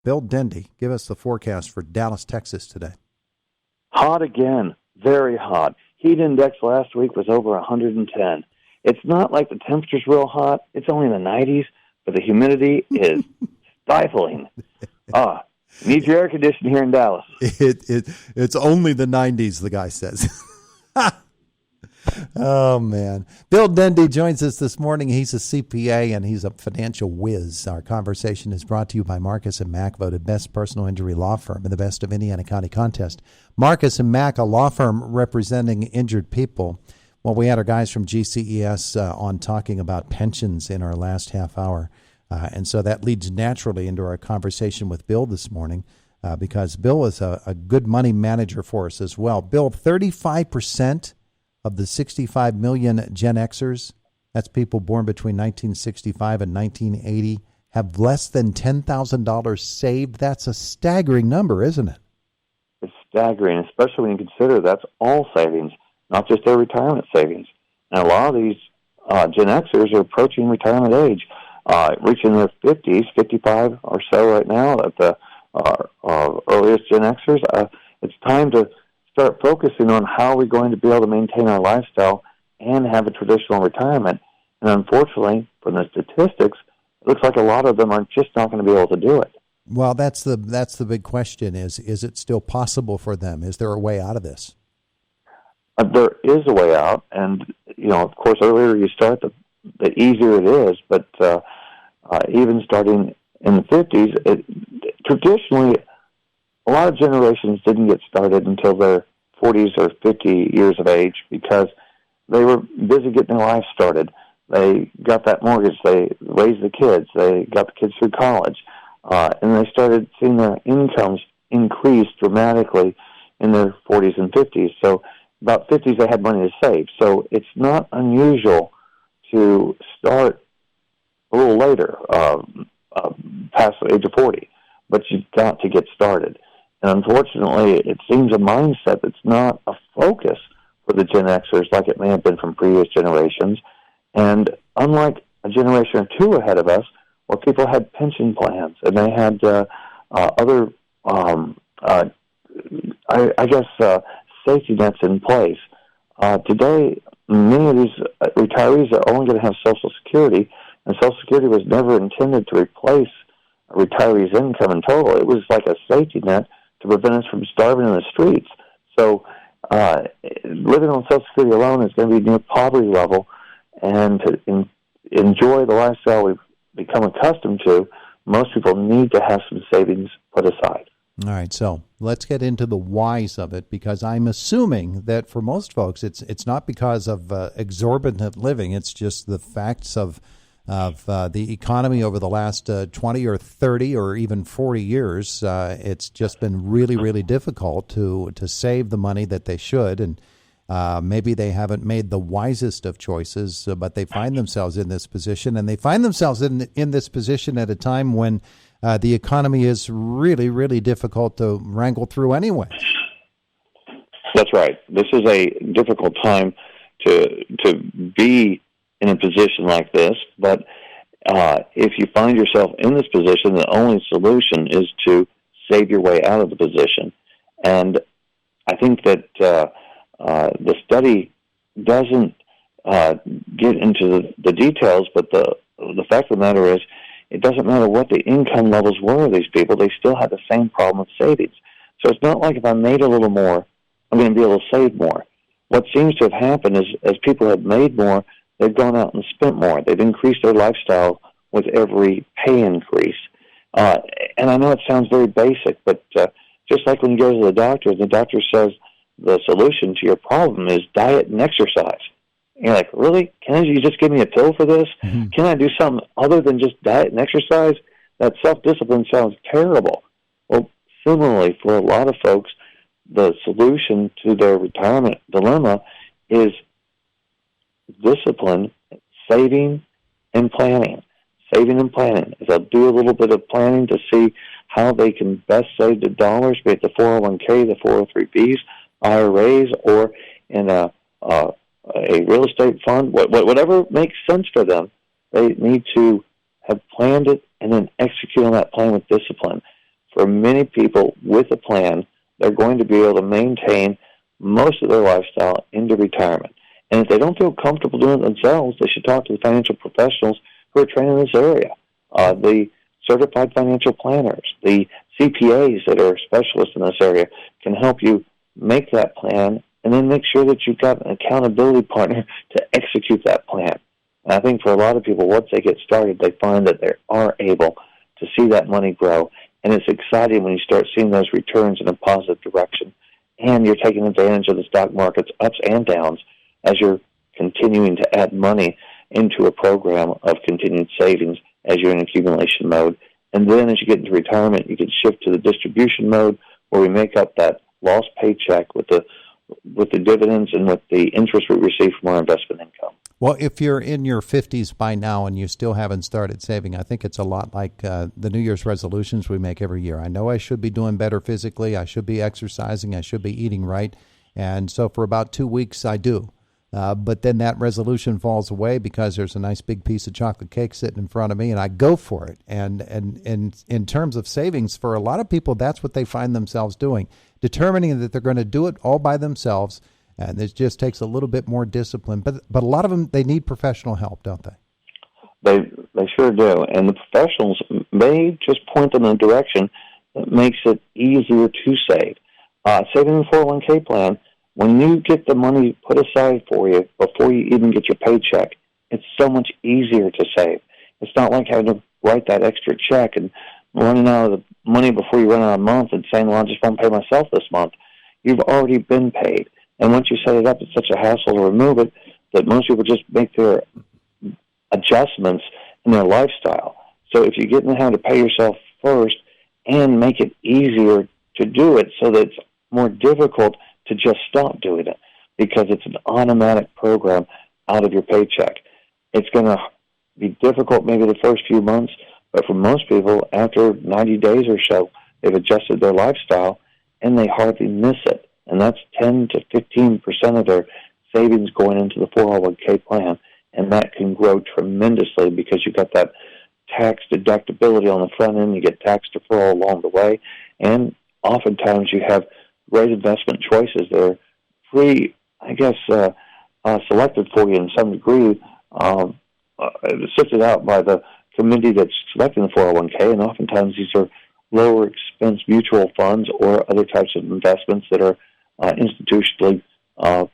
Bill Dendy, give us the forecast for Dallas, Texas today. Hot again, very hot. Heat index last week was over 110. It's not like the temperature's real hot. It's only in the 90s, but the humidity is stifling. Needs your air conditioning here in Dallas. It's only the 90s, the guy says. Oh, man. Bill Dendy joins us this morning. He's a CPA and he's a financial whiz. Our conversation is brought to you by Marcus & Mack, voted best personal injury law firm in the Best of Indiana County contest. Marcus & Mack, a law firm representing injured people. Well, we had our guys from GCES on talking about pensions in our last half hour. And so that leads naturally into our conversation with Bill this morning because Bill is a good money manager for us as well. Bill, 35% of the 65 million Gen Xers, that's people born between 1965 and 1980, have less than $10,000 saved. That's a staggering number, isn't it? It's staggering, especially when you consider that's all savings, not just their retirement savings. And a lot of these Gen Xers are approaching retirement age, reaching their 50s, 55 or so right now, at the earliest Gen Xers. It's time to start focusing on how we're going to be able to maintain our lifestyle and have a traditional retirement. And unfortunately, from the statistics, it looks like a lot of them are just not going to be able to do it. Well, that's the big question is it still possible for them? Is there a way out of this? There is a way out. And, of course, earlier you start, the easier it is. But even starting in the 50s, traditionally, a lot of generations didn't get started until their 40s or 50 years of age because they were busy getting their life started. They got that mortgage. They raised the kids. They got the kids through college. And they started seeing their incomes increase dramatically in their 40s and 50s. So about 50s, they had money to save. So it's not unusual to start a little later, past the age of 40. But you've got to get started. And unfortunately, it seems a mindset that's not a focus for the Gen Xers like it may have been from previous generations. And unlike a generation or two ahead of us, where people had pension plans and they had other, safety nets in place, today many of these retirees are only going to have Social Security, and Social Security was never intended to replace a retiree's income in total. It was like a safety net to prevent us from starving in the streets. So living on Social Security alone is going to be near poverty level, and to enjoy the lifestyle we've become accustomed to, most people need to have some savings put aside. All right, so let's get into the whys of it, because I'm assuming that for most folks, it's not because of exorbitant living. It's just the facts of the economy over the last 20 or 30 or even 40 years. It's just been really, really difficult to save the money that they should, and maybe they haven't made the wisest of choices, but they find themselves in this position, and they find themselves in this position at a time when the economy is really, really difficult to wrangle through anyway. That's right. This is a difficult time to be in a position like this, but if you find yourself in this position, the only solution is to save your way out of the position. And I think that the study doesn't get into the details, but the fact of the matter is, it doesn't matter what the income levels were of these people, they still have the same problem of savings. So it's not like if I made a little more, I'm going to be able to save more. What seems to have happened is, as people have made more, they've gone out and spent more. They've increased their lifestyle with every pay increase. And I know it sounds very basic, but just like when you go to the doctor says the solution to your problem is diet and exercise. And you're like, really? Can't you just give me a pill for this? Mm-hmm. Can I do something other than just diet and exercise? That self-discipline sounds terrible. Well, similarly, for a lot of folks, the solution to their retirement dilemma is discipline, saving, and planning. Saving and planning. They'll do a little bit of planning to see how they can best save the dollars, be it the 401k, the 403bs, IRAs, or in a real estate fund, whatever makes sense for them. They need to have planned it and then execute on that plan with discipline. for many people with a plan, they're going to be able to maintain most of their lifestyle into retirement. And if they don't feel comfortable doing it themselves, they should talk to the financial professionals who are trained in this area, the certified financial planners, the CPAs that are specialists in this area can help you make that plan and then make sure that you've got an accountability partner to execute that plan. And I think for a lot of people, once they get started, they find that they are able to see that money grow. And it's exciting when you start seeing those returns in a positive direction. And you're taking advantage of the stock market's ups and downs as you're continuing to add money into a program of continued savings as you're in accumulation mode. And then as you get into retirement, you can shift to the distribution mode where we make up that lost paycheck with the dividends and with the interest we receive from our investment income. Well, if you're in your 50s by now and you still haven't started saving, I think it's a lot like the New Year's resolutions we make every year. I know I should be doing better physically. I should be exercising. I should be eating right. And so for about 2 weeks, I do. But then that resolution falls away because there's a nice big piece of chocolate cake sitting in front of me, and I go for it. And in terms of savings, for a lot of people, that's what they find themselves doing, determining that they're going to do it all by themselves. And it just takes a little bit more discipline. But a lot of them, they need professional help, don't they? They sure do. And the professionals may just point them in a direction that makes it easier to save. Saving in a 401k plan, when you get the money put aside for you before you even get your paycheck, it's so much easier to save. It's not like having to write that extra check and running out of the money before you run out of a month and saying, well, I just won't pay myself this month. You've already been paid. And once you set it up, it's such a hassle to remove it that most people just make their adjustments in their lifestyle. So if you get in the habit to pay yourself first and make it easier to do it so that it's more difficult to just stop doing it because it's an automatic program out of your paycheck. It's going to be difficult maybe the first few months, but for most people, after 90 days or so, they've adjusted their lifestyle and they hardly miss it. And that's 10 to 15% of their savings going into the 401k plan. And that can grow tremendously because you've got that tax deductibility on the front end. You get tax deferral along the way. And oftentimes you have great investment choices that are selected for you in some degree, sifted out by the committee that's selecting the 401k. And oftentimes these are lower expense mutual funds or other types of investments that are institutionally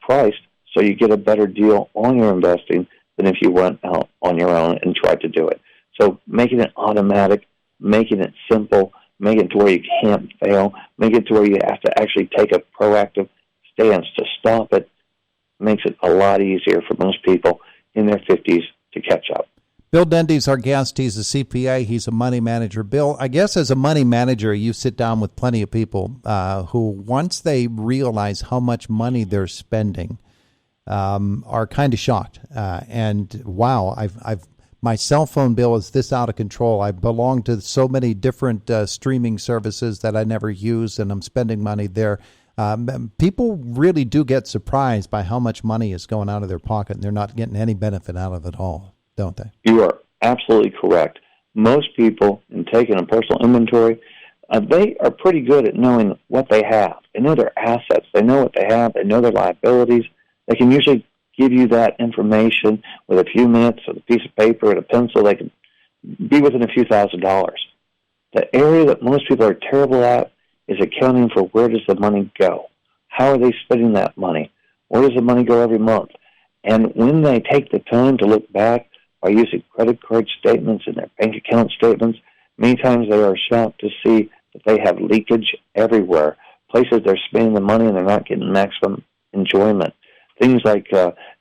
priced, so you get a better deal on your investing than if you went out on your own and tried to do it. So making it automatic, making it simple, making it to where you can't fail, making it to where you have to actually take a proactive stance to stop it, makes it a lot easier for most people in their 50s to catch up. Bill Dendy's our guest. He's a CPA. He's a money manager. Bill, I guess as a money manager, you sit down with plenty of people who, once they realize how much money they're spending, are kind of shocked. And wow, my cell phone bill is this out of control. I belong to so many different streaming services that I never use, and I'm spending money there. People really do get surprised by how much money is going out of their pocket, and they're not getting any benefit out of it all, don't they? You are absolutely correct. Most people, in taking a personal inventory, they are pretty good at knowing what they have. They know their assets. They know what they have. They know their liabilities. They can usually give you that information with a few minutes with a piece of paper and a pencil. They can be within a few $1,000s. The area that most people are terrible at is accounting for where does the money go. How are they spending that money? Where does the money go every month? And when they take the time to look back by using credit card statements and their bank account statements, many times they are shocked to see that they have leakage everywhere. Places they're spending the money and they're not getting maximum enjoyment. Things like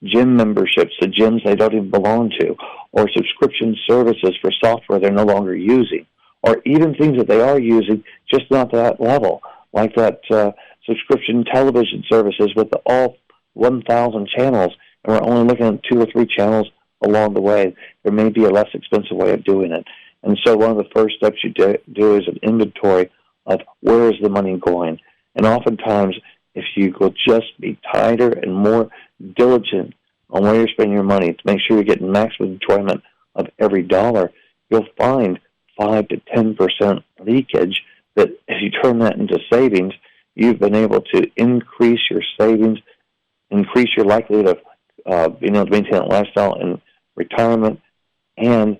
gym memberships to gyms they don't even belong to, or subscription services for software they're no longer using, or even things that they are using, just not to that level, like that subscription television services with all 1,000 channels, and we're only looking at 2 or 3 channels along the way. There may be a less expensive way of doing it. And so one of the first steps you do is an inventory of where is the money going. And oftentimes, if you will just be tighter and more diligent on where you're spending your money to make sure you're getting maximum enjoyment of every dollar, you'll find 5 to 10% leakage that if you turn that into savings, you've been able to increase your savings, increase your likelihood of being able to maintain a lifestyle in retirement, and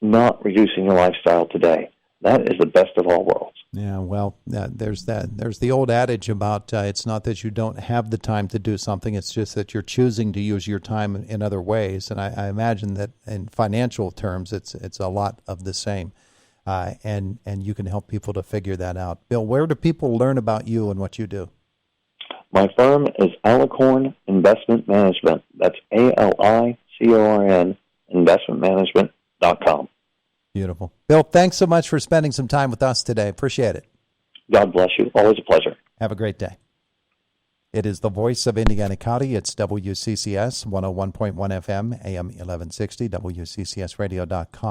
not reducing your lifestyle today. That is the best of all worlds. Yeah, well, there's that. There's the old adage about it's not that you don't have the time to do something, it's just that you're choosing to use your time in other ways. And I imagine that in financial terms, it's a lot of the same. And you can help people to figure that out. Bill, where do people learn about you and what you do? My firm is Alicorn Investment Management. That's ALICORN investmentmanagement.com. Beautiful. Bill, thanks so much for spending some time with us today. Appreciate it. God bless you. Always a pleasure. Have a great day. It is the voice of Indiana County. It's WCCS 101.1 FM, AM 1160, WCCSradio.com.